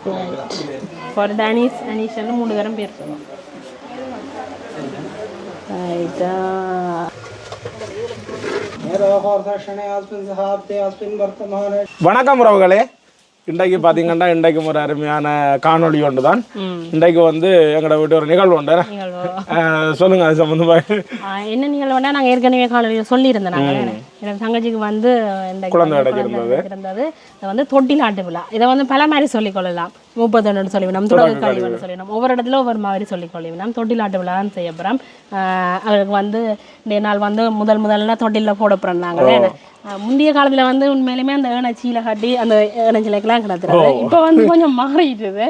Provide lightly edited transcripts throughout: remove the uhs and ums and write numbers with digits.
For Danis, Anishan, 3 தரம் பேர் சொல்லுவோம். வணக்கம் உறவுகளே. இன்றைக்கு பார்த்தீங்கன்னா இன்றைக்கும் ஒரு அருமையான காணொளி ஒன்று தான். இன்றைக்கு வந்து எங்களோட வீட்டு ஒரு நிகழ்வு உண்டு. சொல்லுங்க அது சம்பந்தமாக. என்ன நிகழ்வுனா நாங்கள் ஏற்கனவே காணொலியில் சொல்லியிருந்தோம். நாங்கள் எனக்கு தங்கச்சிக்கு வந்து குழந்தை இருந்தது. இதை வந்து தொட்டிலாட்டு விழா. இதை வந்து பல மாதிரி சொல்லிக்கொள்ளலாம். 31 சொல்லிவிடும், தொடக்க கழிவுன்னு சொல்லிவிடும். ஒவ்வொரு இடத்துல ஒவ்வொரு மாதிரி சொல்லிக்கொள்ளிவிடும். தொட்டிலாட்டு விழான்னு செய்ய போகிறோம். அவருக்கு வந்து இந்த நாள் வந்து முதல்ல தொட்டிலில் போட போகிறோம். நாங்கள் முந்தைய காலத்தில் வந்து உண்மையிலுமே அந்த ஏனச்சீலை கட்டி அந்த ஏனச்சிலைக்கெல்லாம் கிடத்துறது. இப்போ வந்து கொஞ்சம் மாறிட்டுது.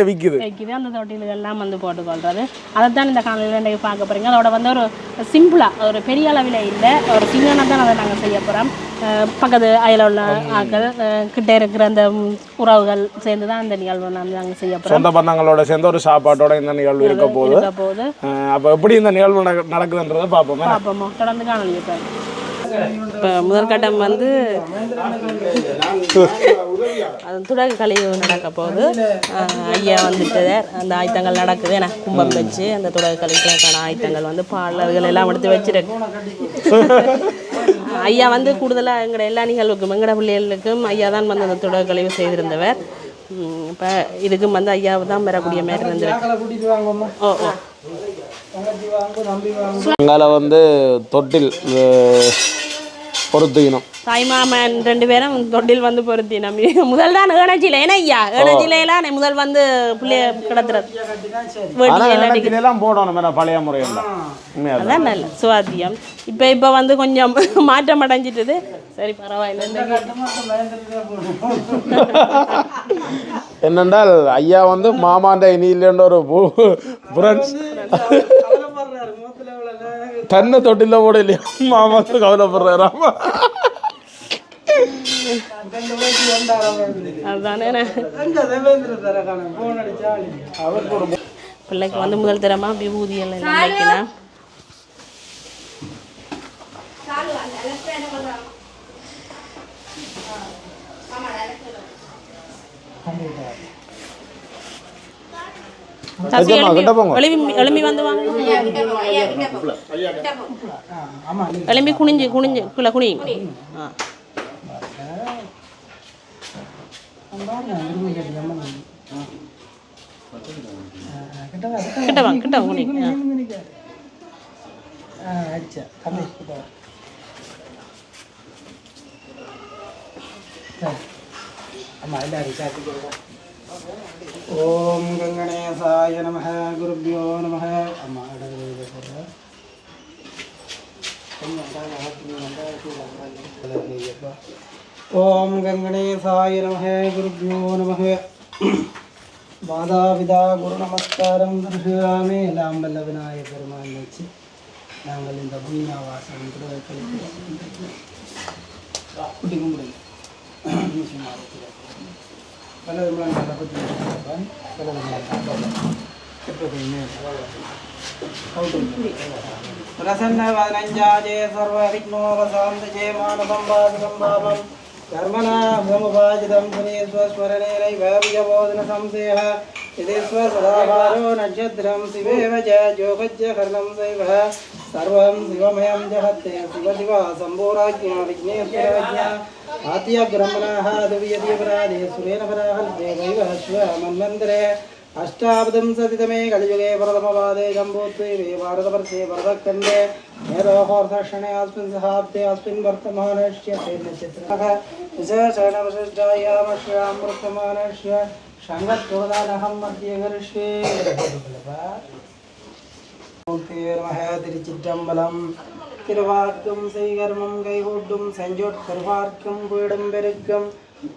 வைக்குது அந்த தொட்டில்கள்லாம் வந்து போட்டுக்கொள்றது. அதைத்தான் இந்த காலையில் இன்றைக்கு பார்க்க போகிறீங்க. அதோட வந்து ஒரு சிம்பிளாக ஒரு பெரிய அளவில் இல்லை, ஒரு சின்னதாக தான் அதை நாங்கள் செய்ய போகிறோம். பக்கத்து அயல உள்ள ஆட்கள் கிட்டே இருக்கிற அந்த உறவுகள் சேர்ந்து தான் அந்த நிகழ்வு நாங்கள் செய்ய போகிறோம். சொந்த பந்தங்களோட சேர்ந்து ஒரு சாப்பாட்டோட இந்த நிகழ்வு இருக்க போகுது. அப்போ எப்படி இந்த நிகழ்வு நடக்குதுன்றதை பார்ப்போமா. தொடர்ந்து காணொலி பாருங்க. இப்போ முதற்கட்டம் வந்து அது துடகு கழிவு நடக்க போகுது. ஐயா வந்துட்டு அந்த ஆயுத்தங்கள் நடக்குது. எனக்கு கும்பம் வச்சு அந்த துடகு கழிவுக்கான ஆயுத்தங்கள் வந்து பாடல்கள் எல்லாம் எடுத்து வச்சிருக்கு. ஐயா வந்து கூடுதலாக எங்களோட எல்லா நிகழ்வுக்கும் எங்களோட பிள்ளைகளுக்கும் ஐயா தான் வந்து அந்த துடகு கழிவு செய்திருந்தவர். இப்போ இதுக்கும் வந்து ஐயாவை தான் பெறக்கூடிய மாதிரி இருந்திருக்கு. அங்கால வந்து தொட்டில் பொருத்திக்கணும். தாய்மாமன் 2 பேரும் தொட்டில் வந்து பொருத்தினோம். முதல் தான் ஏனச்சிலை. ஏன்னா ஐயா ஏனச்சிலையெல்லாம் முதல் வந்து பிள்ளைய கிடத்துறது போடணும் பழைய முறையில். அதான் நல்ல சுவாத்தியம். இப்போ வந்து கொஞ்சம் மாற்றம் அடைஞ்சிட்டது. சரி பரவாயில்ல. என்னென்றால் ஐயா வந்து மாமாண்ட இனியிலேன்ற ஒரு தன்னை தொட்டில போட இல்லையா மாமாக்கு கவலைப்படுறாராமா. பிள்ளைக்கு வந்து முதல் தரமா விபூதி எல்லாம் வைக்கலாம். எலும்பி வந்து எலும்பி குனிஞ்சு கீழே குனி. கிட்ட குனி. ஓம் கங்கணேசாய நமः குருப்யோ நமः. ஓம் கங்கணேசாய நமः குருப்யோ நமः. மாதாபிதா குரு நமஸ்காரம் தரிசுராமே. எல்லாம் வல்ல விநாயகர் பெருமான் வச்சு நாங்கள் இந்த புண்ணியவாசம் குட்டி கும்பிடுங்க. பிரசன்ன வதனஞ்சாஜே சர்வ விக்னோபசாந்தஜே மானசம்பாதிசம்பாவம் கர்மணா பிரமுபாஜிதம் புனீஸ்வஸ்மரணேனைவ விஜபோதன சம்சேஹ இதேஸ்வர சதாபாரோ நட்சத்திரம் சிவேவ ஜோகஜ்ய கர்ணம் சைவ சர்வம் சிவமயம் ஜகத்தே சிவ சிவா சம்போராஜ்ஞா விக்னேஸ்வராஜ்ஞா ஆத்திய பிரம்மணாஹ துவியதியபராதே சுரேன பராஹல்தே வைவ ஸ்வ மன்வந்தரே அஷ்டாபதம் சதிதமே கலியுகே பிரதமவாதே ஜம்பூத்வே பாரதவர்ஷே வரதக்கண்டே மேரோஹோர்தர்ஷணே அஸ்மின் சஹாப்தே அஸ்மின் வர்த்தமானஸ்ய நட்சத்திரः விசேஷேண விசிஷ்டாயாமஸ்யாமிருத்தமானஸ்ய சங்கத்ரோதானஹம் மத்திய கரிஷ்யே. திருச்சிற்றம்பலம். திருவாக்கும் செய்கர்மம் கைகூட்டும் செஞ்சோட் பெருவார்க்கும் பீடும் பெருக்கும்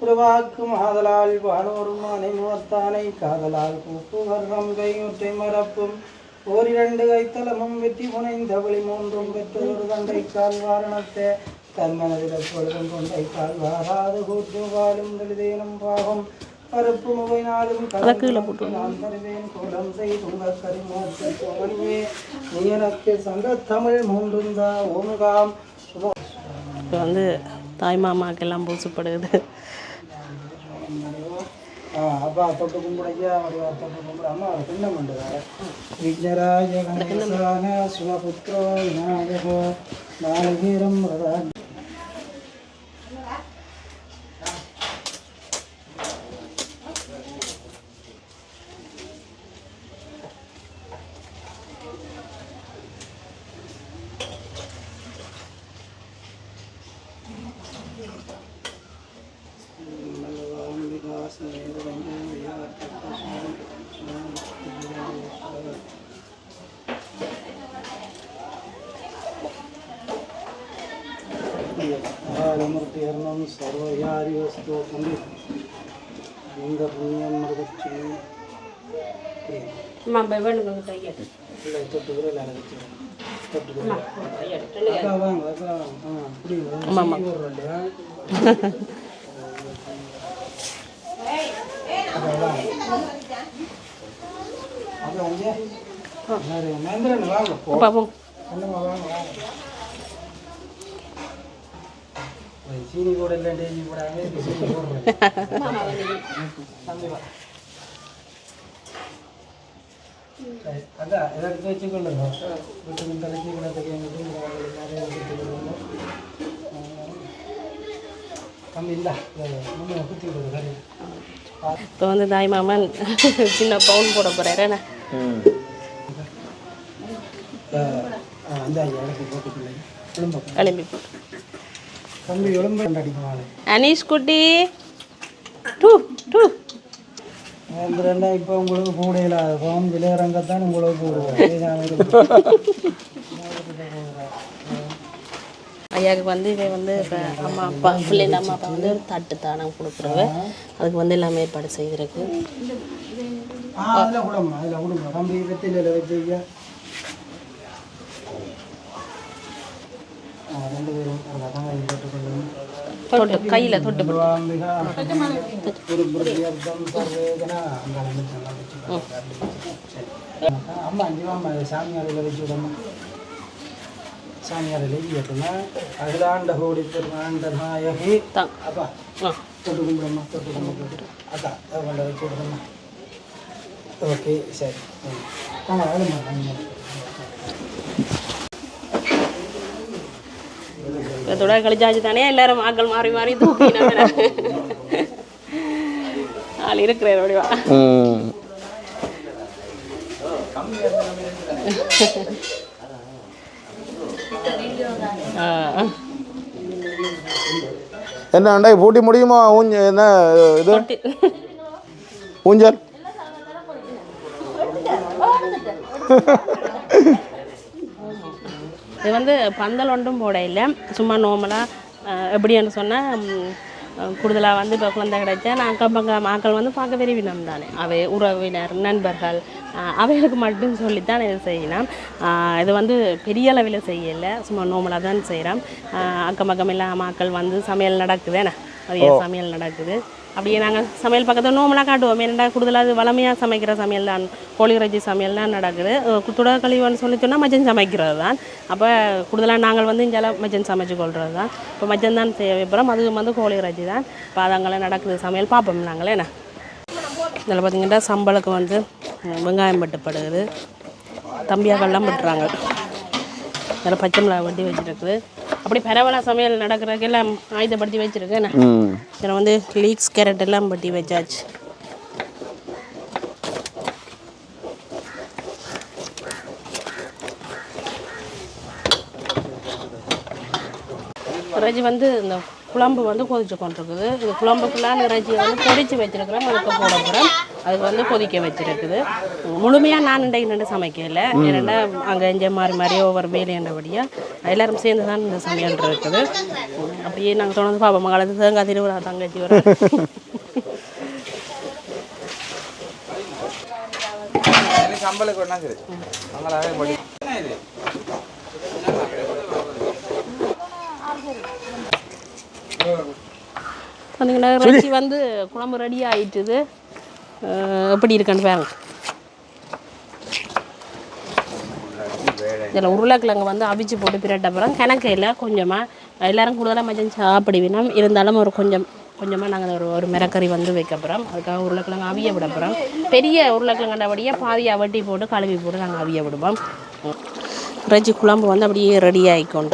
உருவாக்கும் ஆதலால் வானோரும் அனைமுகத்தானை காதலால் கூப்பு கர்வம் கையூற்றை மறப்பும் ஓரிரண்டு கைத்தலமும் வெற்றி புனைந்த வழி 3 பெற்றொரு கண்டை கால் வாரணத்தை தன்மனதில் எப்பொழுதும் கொண்டை கால் வாராது கூட்டு வாழும் தலிதேனும் பாவம் பருப்பு முகையினாலும் நான் தருவேன் கோலம் செய்து உங்கள் கரிமோச்சே நீ எனக்கு சங்க தமிழ் 3 ஓமுகாம். இப்போ வந்து தாய் மாமாக்கெல்லாம் பூசுப்படுது. அப்பா தொட்டு கும்பிடையா ஒரு தொட்டு கும்பிட அம்மா ஒரு பின்னம் பண்ணுறாரு விக்னராஜ கணேசான சுமபுத்திரோ விநாயகோ நாளிகேரம் ரதா மூர்த்திகரணம் சர்வயாரி வஸ்து தம்பி இந்த புண்ணியம் மருதட்சி இல்லை தொட்டுக்கிற இல்லை தொட்டுக்கிற வாங்க இல்லையா மந்திரன் வாங்க வாங்க சீனி கூட இல்லை டேஜி போடாமல் சீனி போடுறேன் அதான் இதை எடுத்து வச்சுக்கொள்ளுங்க வீட்டுக்கு தலைச்சி கிணத்துக்கு நிறைய வச்சுக்கொள்ளுங்க கம்மி இல்லை குத்தி விடுறது கறி இப்போ வந்து தாய் மாமன் சின்ன பவுன் போட போகிறாரு என்ன அந்த இடத்துக்கு போட்டுக்கொள்ளு கிளம்பி போட்டு தம்பி எலும்பு அடிக்குவாங்க அனீஷ் குட்டி டூ டூ ரெண்டா இப்போ உங்களுக்கு கூட இல்லாத போகும் விளையாடுறங்கத்தான் உங்களுக்கு ஐயாவுக்கு வந்து இதை வந்து இப்போ அம்மா அப்பா பிள்ளைங்க அம்மா அப்பா வந்து தட்டு தானம் கொடுக்குறவ அதுக்கு வந்து எல்லாமே ஏற்பாடு செய்திருக்கு அதில் விடுமா அதில் விடுமா தம்பி வெத்தில வச்சுக்க ரெண்டு பேரும் தொட்டு கையில் தொட்டு அம்மா அஞ்சுவாம்மா சாமியாரில் வச்சு விடணும் சாமியாரில் எழுதிட்டுனா அகிலாண்ட கோடி திருநாண்ட நாயகி அப்பா தொட்டு கும்பிடம்மா தொட்டு கும்பிட்டு அதான் கொண்ட வச்சு விடணும்மா ஓகே சரி ஆமாம் இதோட கழிச்சாச்சு தானே எல்லாரும் ஆக்கள் மாறி மாறி தூக்கினாங்க ஆள் இருக்கிறேன் அப்படிவா என்ன அண்டை பூட்டி முடியுமா என்ன இது ஊஞ்சல் இது வந்து பந்தல் ஒன்றும் போட இல்லை சும்மா நார்மலாக எப்படின்னு சொன்னால் கூடுதலாக வந்து இப்போ குழந்தை கிடைச்சா நான் அக்கம் பக்கம் மக்கள் வந்து பார்க்க விரும்பினோம் தானே அவை உறவினர் நண்பர்கள் அவைகளுக்கு மட்டும் சொல்லித்தான் இது செய்யணும் இது வந்து பெரிய அளவில் செய்யலை சும்மா நார்மலாக தான் செய்கிறோம் அக்கம் பக்கம் எல்லாம் மக்கள் வந்து சமையல் நடக்குதுண்ணே நிறைய சமையல் நடக்குது அப்படியே நாங்கள் சமையல் பக்கத்தில் நோம்பலாக காட்டுவோம் என்னடா கூடுதலாக வளமையாக சமைக்கிற சமையல் தான் கோழி இறைச்சி சமையல் தான் நடக்குது துடக்கழிவுன்னு சொல்லி சொன்னால் மச்சன் சமைக்கிறது தான் அப்போ கூடுதலாக நாங்கள் வந்து இங்கே மச்சன் சமைச்சு கொள்வது தான் இப்போ மச்சன் தான் செய்ய வைப்போம் அதுக்கு வந்து கோழி இறைச்சி தான் இப்போ அதங்களாம் நடக்குது சமையல் பார்ப்போம் நாங்களே என்ன இதில் பார்த்திங்கன்னா சம்பளுக்கு வந்து வெங்காயம் வெட்டப்படுது தம்பியாக்கள்லாம் வெட்டுறாங்க அதில் பச்சை மிளகா வெட்டி வச்சுருக்குது அப்படி பரவலாக சமையல் நடக்கிறதுக்கு எல்லாம் ஆயுதப்படுத்தி வச்சுருக்கேன் இதில் வந்து லீக்ஸ் கேரட் எல்லாம் பட்டி வச்சாச்சு இறைச்சி வந்து இந்த குழம்பு வந்து கொதிச்சு கொண்டிருக்குது இது குழம்புக்குள்ளான இறைச்சியை வந்து பொரிச்சு வச்சுருக்கிறோம் அதுக்கு போட போகிறோம் அதுக்கு வந்து கொதிக்க வச்சுருக்குது முழுமையாக நான் இன்றைக்கு சமைக்கலை ஏன்னா அங்கே இங்கே மாறி மாறி ஒவ்வொரு வேலையண்டபடியாக எல்லோரும் சேர்ந்து தான் இந்த சமையல் இருக்குது அப்படியே நாங்கள் தொடர்ந்து பார்ப்போம் மகளத்து தேங்காய் திருவிழா தங்கச்சி வர பார்த்தீங்கன்னா இறைச்சி வந்து குழம்பு ரெடி ஆகிட்டுது எப்படி இருக்குன்னு பாருங்க இதில் உருளைக்கிழங்கு வந்து அவிச்சு போட்டு பிரட்ட அப்புறம் கணக்கு இல்லை கொஞ்சமாக எல்லோரும் கூடுதலாக மச்சம் சாப்பிடுவினோம் இருந்தாலும் ஒரு கொஞ்சம் கொஞ்சமாக நாங்கள் ஒரு மிரக்கறி வந்து வைக்க போகிறோம். அதுக்காக உருளைக்கிழங்கு அவிய விட போகிறோம். பெரிய உருளைக்கிழங்குண்டபடியே பாதியாக வெட்டி போட்டு கழுவி போட்டு நாங்கள் அவிய விடுவோம். இறைச்சி குழம்பு வந்து அப்படியே ரெடி ஆகிக்கணும்.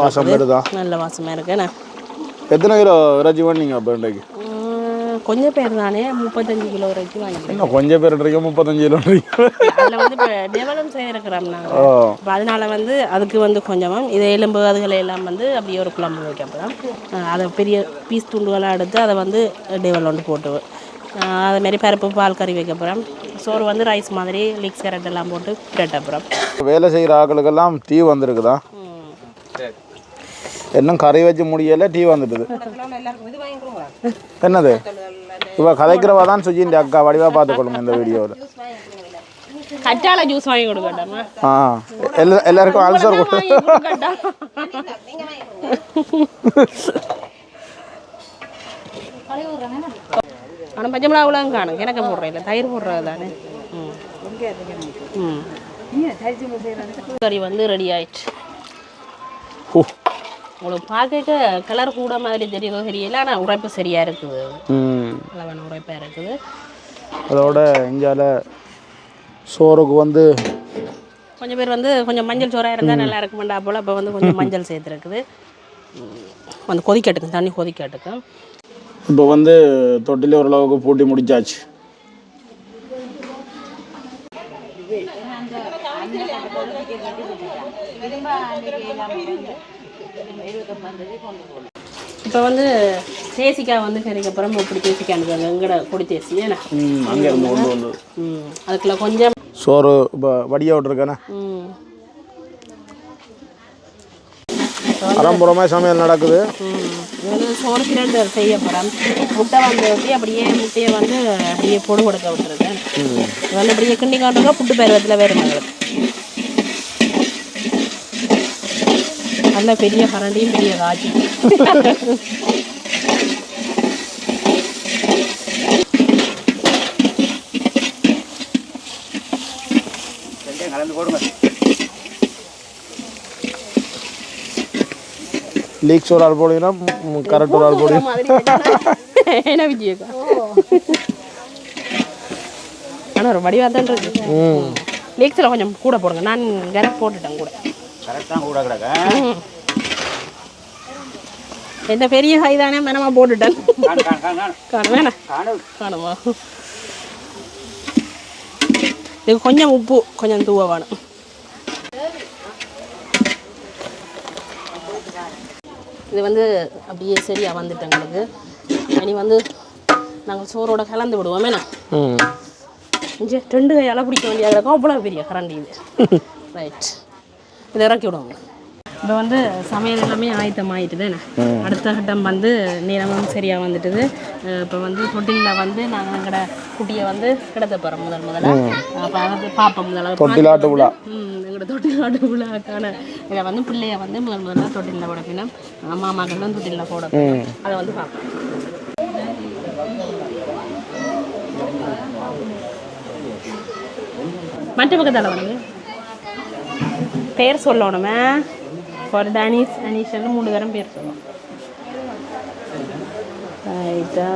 நல்ல வாசமாக இருக்குண்ணே. எத்தனை கிலோ இறைச்சி பண்ணீங்க அப்போ இன்றைக்கு? கொஞ்சம் பேர் தானே 35 கிலோ இறைச்சி வாங்கிக்கிறோம். கொஞ்சம் பேர் 35 கிலோ அதில் வந்து இப்போ டெவலப் செய்திருக்கிறோம் நாங்கள். இப்போ அதனால் வந்து அதுக்கு வந்து கொஞ்சமாக இதை எலும்பு அதுகளை எல்லாம் வந்து அப்படியே ஒரு குழம்பு வைக்கப்போம். அதை பெரிய பீஸ் துண்டுகளாக எடுத்து அதை வந்து டெவலண்ட் போட்டு அதுமாரி பருப்பு பால் கறி வைக்க போகிறோம். சோறு வந்து ரைஸ் மாதிரி லீக்ஸ் கேரட் எல்லாம் போட்டு பிரட்ட போகிறோம். வேலை செய்கிற ஆக்களுக்கெல்லாம் டீ வந்திருக்குதா? இன்னும் கறி வச்சு முடியல, டீ வந்துட்டுது. என்னது இப்போ கதைக்கிறவா தான் சுஜின் அக்கா வடிவாக பார்த்துக்கொள்ளுங்க இந்த வீடியோவில். கச்சால ஜூஸ் வாங்கி கொடுக்கட்டாமா? எல்லாருக்கும் ஆல்சர் கொடுத்து ஆனால் பச்சை மிளகா அவ்வளோ காணும். எனக்கு போடுறேன் இல்லை தயிர் போடுறது தானே. கறி வந்து ரெடி ஆயிடுச்சு. உங்களுக்கு பார்க்க கலர் கூட மாதிரி தெரியுதோ தெரியல, ஆனால் உரைப்பு சரியாக இருக்குது. அளவான உரைப்பாக இருக்குது. அதோட இங்கால சோறுக்கு வந்து கொஞ்சம் பேர் வந்து கொஞ்சம் மஞ்சள் சோறாக இருந்தால் நல்லா இருக்குமெண்டா போல். அப்போ வந்து கொஞ்சம் மஞ்சள் சேர்த்துருக்குது. வந்து கொதிக்கட்டுக்கு தண்ணி கொதிக்கட்டுக்கு. இப்போ வந்து தொட்டிலே ஓரளவுக்கு பூட்டி முடிச்சாச்சு. இப்போ வந்து தேசிக்காய் வந்து கறிக்கு அப்புறம் இப்படி தேசிக்காய் எங்கட கொடி தேசி அங்கே இருந்து கொண்டு வந்து அதுக்குள்ள கொஞ்சம் சோறு இப்போ வடியா விட்டுருக்கானே. அறம்புறமாக சமையல் நடக்குது. சோறு சிலிண்டர் செய்ய போகிறோம். முட்டை வந்து அப்படியே முட்டையை வந்து அப்படியே பொடு கொடுக்க விட்டுருக்கேன். வந்து அப்படியே கிண்டி காட்டுங்க புட்டு பருவத்தில் வேறு எங்களுக்கு நல்ல பெரிய கரண்டியும் பெரிய காய்ச்சி. லீக்ஸ் ஒரு ஆள் போடுங்கன்னா கரெக்ட் ஒரு ஆள் போடுங்க. என்ன விஜயக்கா ஆனால் ஒரு வடிவாக தான் இருக்கு. லீக்ஸில் கொஞ்சம் கூட போடுங்க. நான் கரெக்ட் போட்டுட்டேன் கூட. கரெக்டாக கூட கிடக்க எந்த பெரிய ஹை தானே மேனமா போட்டுட்டேன். காணுமா காணுமா? இது கொஞ்சம் உப்பு கொஞ்சம் தூவ வேணும். இது வந்து அப்படியே சரியாக வந்துட்டு எங்களுக்கு. இனி வந்து நாங்கள் சோறோட கலந்து விடுவோமே. இங்கே 2 கையால் பிடிக்க வேண்டிய கிடக்கும். அவ்வளோ பெரிய கரண்டி இது. ரைட், இதை இறக்கி விடுவோங்க. இப்போ வந்து சமையல் எல்லாமே ஆயத்தமாகிட்டு தானே. அடுத்த கட்டம் வந்து நேரமும் சரியாக வந்துட்டுது. இப்போ வந்து தொட்டிலில் வந்து நாங்கள் எங்களோட குட்டியை வந்து கிடத்த போகிறோம் முதல்ல. அப்போ அதை பார்ப்போம் முதல்ல தொட்டிலாட்டு விழா. எங்களோட தொட்டிலாட்டு விழாக்கான இதை வந்து பிள்ளைய வந்து முதல்ல தொட்டிலில் போடப்பினா மாமாக்கள்லாம் தொட்டிலில் போட அதை வந்து பார்ப்போம். மற்ற பக்கத்தால் வந்து பேர் சொல்லணுமே. ஒரு அனீஸ் அனீஷன்னு 3 தரம் பேர் சொல்லுவோம். ரைட்டா?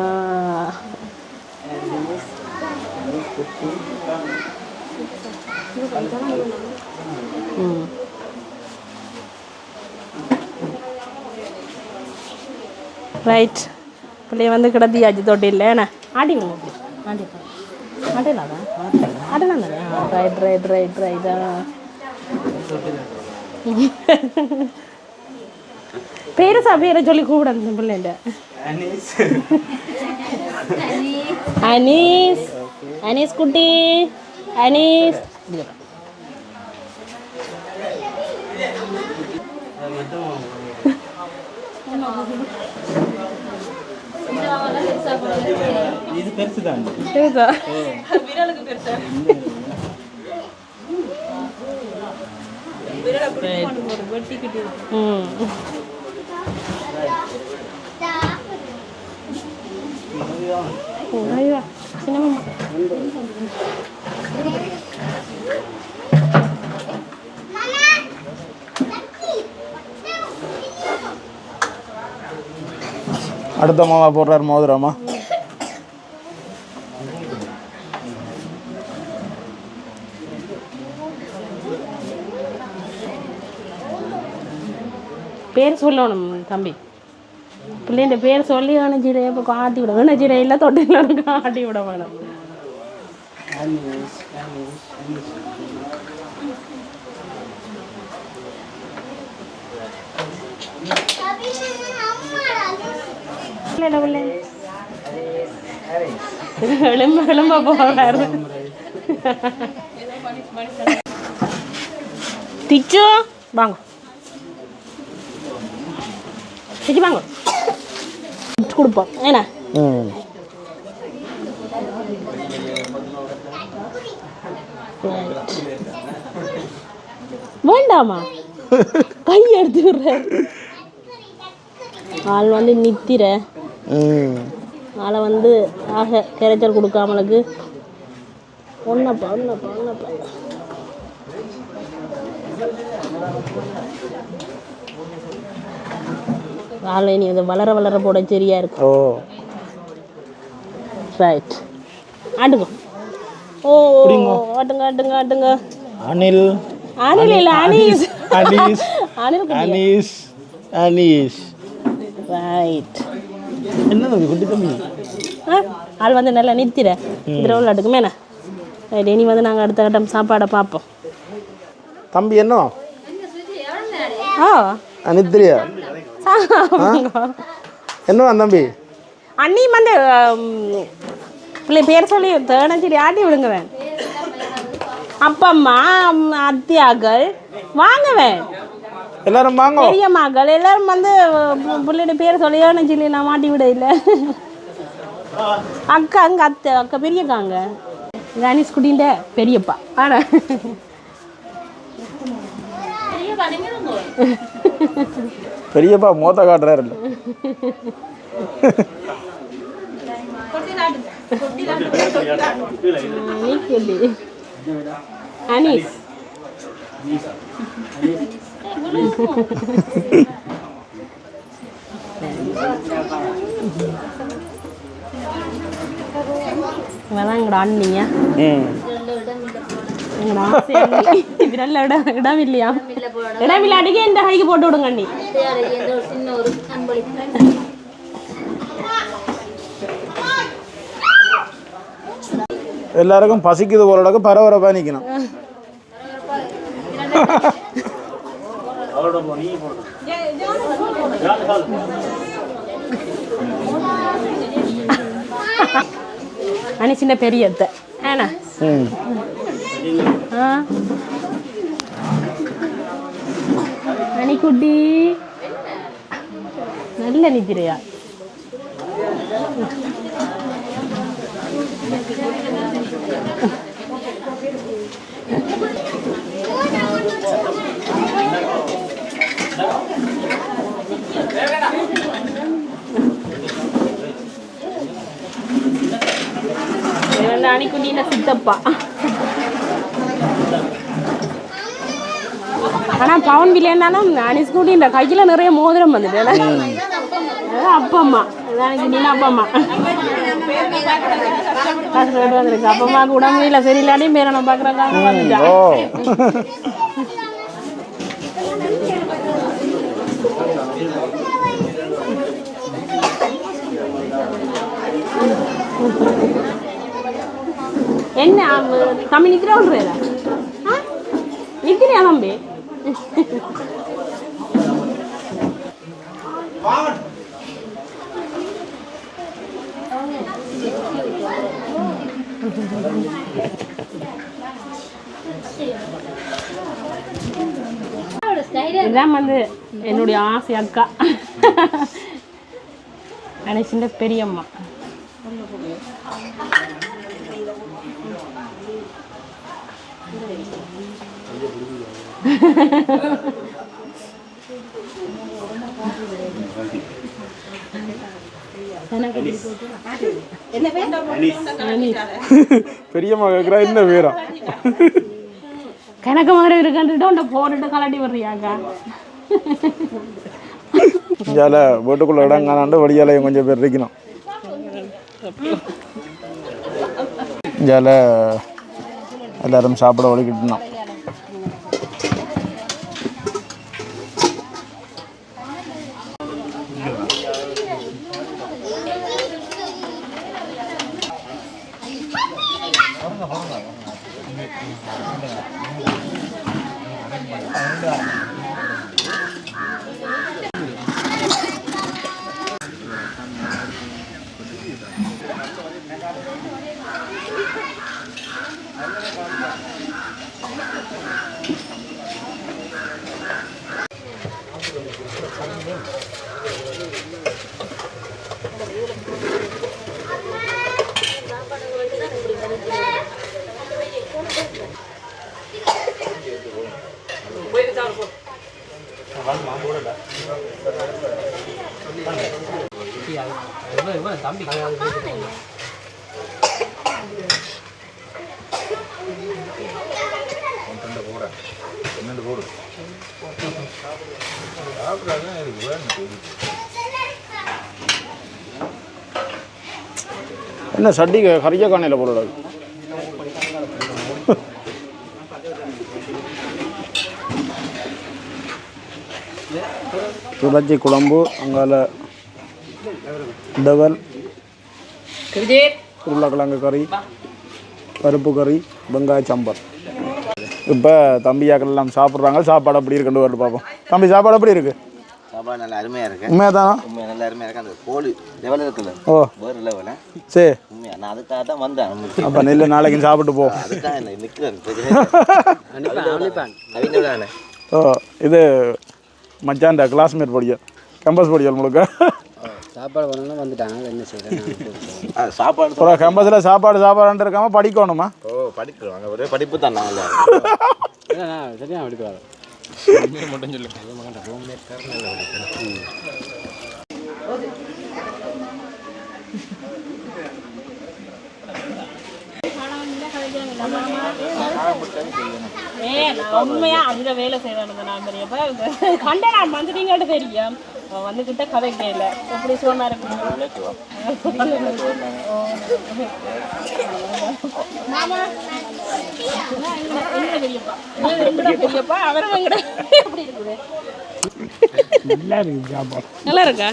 ரைட், பிள்ளைய வந்து கிடத்தியாச்சு தொட்டில். என்ன ஆட்டிங்க ஆட்டி ஆட்டலாதான் ஆட்டலாம் தானே. ரைட் ரைட் ரைட் ரைட்டா? பேரசா பேரை சொல்லி கூப்பிட அந்த பிள்ளைண்ட. அனீஸ் அனீஸ் குட்டி அனீஸ். இது பெருசுதான். விரலுக்கு பெருசா அடுத்த மாமா போடுறாரு மோதிரமா. பேர் சொல்லணும் தம்பி, பிள்ளைங்க பேர் சொல்லி அணைச்சிட இப்போ காட்டி விட அணைச்சிட இல்லை தொட்டில் காட்டி விட வேணும். எலும்ப எலும்ப போறாரு. திச்சு வாங்க, திச்சு வாங்க கொடுப்போம். ஏன்னா வேண்டாமா கை எடுத்து விடுறாரு. ஆள் வந்து நித்திர ஆளை வந்து ஆக கரைச்சல் கொடுக்காமலுக்கு ஒன்னப்பா ஒன்னப்பா ஒன்னப்பா. ஆளை நீ அதை வளர வளர போட சரியா இருக்கும். ஓ ரைட், ஆட்டுங்க. ஓ ஆட்டுங்க ஆட்டுங்க ஆட்டுங்க. அனில் அனில் இல்லை அனீஸ். அனீஸ் அனில் அனீஸ் அனீஸ். ரைட். என்ன தம்பி குட்டி தம்பி? ஆள் வந்து நல்லா நிறுத்திட இதில் விளையாட்டுக்குமே என்ன. ரைட், இனி வந்து நாங்கள் அடுத்த கட்டம் சாப்பாடை பார்ப்போம். தம்பி என்ன ஆ நித்திரியா என்னவா தம்பி? அண்ணி வந்து பிள்ளை பேர் சொல்லி தேனச்செடி ஆட்டி விடுங்கவேன். அப்பம்மா அத்தியாக்கள் வாங்குவேன், எல்லாரும் வாங்க. பெரிய மகள் எல்லாரும் வந்து பிள்ளையோட பேர் சொல்லி சொல்லி நான் மாட்டி விட இல்லை. அக்கா அங்கே அத்தை அக்கா பெரியக்காங்க கணேஷ் குட்டின்ற பெரியப்பா. ஆனா பெரியப்பா மோத்த காட்டுறாரு. அனீஸ் இவதான் எங்களோட அண்ணிங்க. இடம் இல்லையா? இடம் இல்லை, அடிக்க இந்த கைக்கு போட்டு விடுங்க அண்ணி. எல்லாருக்கும் பசிக்குது போலக்கு பரபரப்பா நிக்கணும். அனி சின்ன பெரிய அத்தை ஏன்னா அணிக்குட்டி நல்ல நிக்கிறையா? அணிக்குட்டின சித்தப்பா. ஆனா பவன் வில்ல இருந்தாலும் அணிஸ்குட்டி இந்த கையில நிறைய மோதிரம் வந்துட்டு அப்பா அம்மா அப்பா அம்மா வந்துருக்கு. அப்பா அம்மாவுக்கு உடம்பு இல்லை சரியில்லாடையும் பேரை நான் பாக்குறாங்க வந்துட்டா. என்ன தம்பி நிற்கிறா விடுறா? நிற்கிறியா தம்பி? இதான் வந்து என்னுடைய ஆசை அக்கா அனைச்சின்ற பெரியம்மா. பெரியம்மா கேக்குறா என்ன பேரா? கணக்கு மாதிரி இருக்குன்ட்டு போட்டுட்டு கலாட்டி வர்றியாக்கா? இந்தியாவில் வீட்டுக்குள்ளே இடம் காணாண்டு வெளியாலையும் கொஞ்சம் பேர் இருக்கணும். இந்தியாவில் எல்லோரும் சாப்பிட வலிக்கிட்டோம். என்ன சட்டி கறியா காணையில் போடுறாரு. இறைச்சி குழம்பு, அங்கால டவல், உருளைக்கிழங்கு கறி, பருப்பு கறி, வெங்காய சம்பல். இப்போ தம்பியாக்கள் எல்லாம் சாப்பிட்றாங்க. சாப்பாடு அப்படி இருக்குன்னு வரட்டு பார்ப்போம். தம்பி சாப்பாடு எப்படி இருக்கு? சாப்பாடு நல்லா அருமையாக இருக்கு. உண்மையாக தானா? உண்மையாக நல்லா அருமையாக இருக்கு. அந்த கோழி லெவலில் இருக்குல்ல, ஓ வேறு லெவலில். சரி, உண்மையாக நான் அதுக்காக தான் வந்தேன். அப்போ நெல் நாளைக்கு சாப்பிட்டு போ. அதுக்காக என்ன நிற்கிறேன். தானே ஓ இது மச்சான்டா கிளாஸ்மேட் படிக்க கேம்பஸ் படிக்கல் முழுக்க சாப்பாடு பண்ணணும் வந்துட்டாங்க. என்ன செய்யறேன்? சாப்பாடு அப்புறம் கேம்பஸில் சாப்பாடு இருக்காமல் படிக்கணுமா? ஓ படிக்கிறோம். ஒரே படிப்பு தான். நாங்கள் சரியா எடுக்கிறாரு மட்டும் சொல்லு. உண்மையா அந்த வேலை செய்யறானுங்க. நான் பெரியப்ப கண்ட நான் வந்து நீங்க தெரியும் வந்துகிட்ட கதை கேட்கல எப்படி சொன்னா இருக்கு. பெரியப்பா அவரும் எப்படி இருக்குது? நல்லா இருக்கு சாப்பாடு. நல்லா இருக்கா?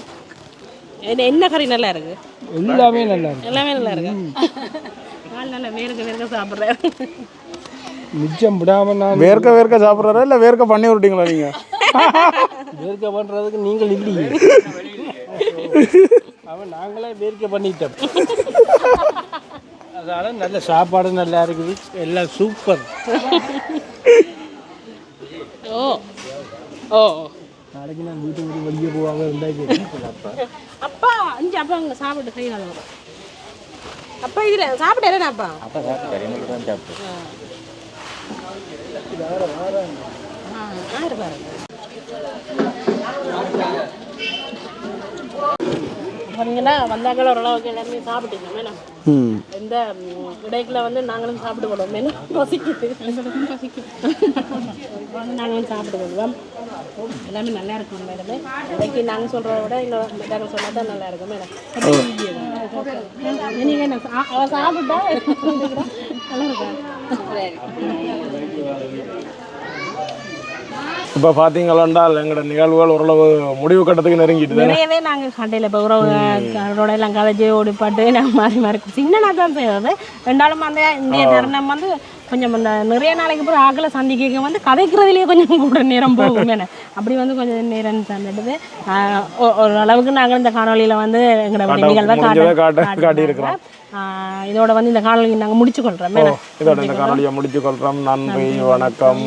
என்ன கறி நல்லா இருக்கு? எல்லாமே நல்லா இருக்கு. எல்லாமே நல்லா இருக்கு. நல்லா வேர்க்க சாப்பிட்றேன். மிச்சம் விடாம நான் வேர்க்க சாப்பிட்றாரா இல்லை வேர்க்க பண்ணி விட்டீங்களா நீங்கள்? வேர்க்க பண்ணுறதுக்கு நீங்கள் இல்லையே. அவன் நாங்களே வேர்க்க பண்ணிட்டோம். அதனால நல்ல சாப்பாடு நல்லா இருக்குது. எல்லாம் சூப்பர். ஓ ஓ நாளைக்கு நான் வீட்டுக்கு வெளியே போவாங்க இருந்தால் அப்பா அஞ்சு அப்பா அங்கே சாப்பிட்டு செய்யலாம். அப்பா இதில் சாப்பிட்டு அப்பா அப்போ சாப்பிட்டு தான் சாப்பிட்டு பார்த்தீங்கன்னா வந்தாக்கள் ஓரளவுக்கு எல்லாருமே சாப்பிட்டீங்க மேடம். இந்த இடைக்குள்ள வந்து நாங்களும் சாப்பிடுவோம் மேலும் பசிக்குது. நாங்களும் சாப்பிடுவோம். எல்லாமே நல்லா இருக்கும் மேடமே. இன்றைக்கி நாங்கள் சொல்கிறத விட இன்னும் நாங்கள் சொன்னால் தான் நல்லா இருக்கும் மேடம். நீங்கள் அவள் சாப்பிட்டா நல்லா இருக்கும். இப்போ பார்த்தீங்களாண்டால் எங்களோட நிகழ்வுகள் ஓரளவு முடிவு கட்டத்துக்கு நெருங்கிட்டு நிறையவே நாங்கள் சண்டையில் இப்போ உறவோட எல்லாம் கதைச்சி ஓடிப்பாட்டு நாங்கள் மாறி மாறி சின்னனா தான் செய்வது. ரெண்டாலும் அந்த இந்திய தருணம் வந்து கொஞ்சம் இந்த நிறைய நாளைக்கு அப்புறம் ஆக்களை சந்திக்க வந்து கதைக்கிறதுலேயே கொஞ்சம் கூட நேரம் போகும். என்ன அப்படி வந்து கொஞ்சம் நேரம் தந்துடுது. ஓரளவுக்கு நாங்கள் இந்த காணொலியில் வந்து எங்களோட நிகழ்வை காட்டியிருக்கிறோம். இதோட வந்து இந்த காணொலி நாங்கள் முடிச்சு கொள்கிறோம். இதோட இந்த காணொலியை முடிச்சு கொள்கிறோம். நன்றி, வணக்கம்.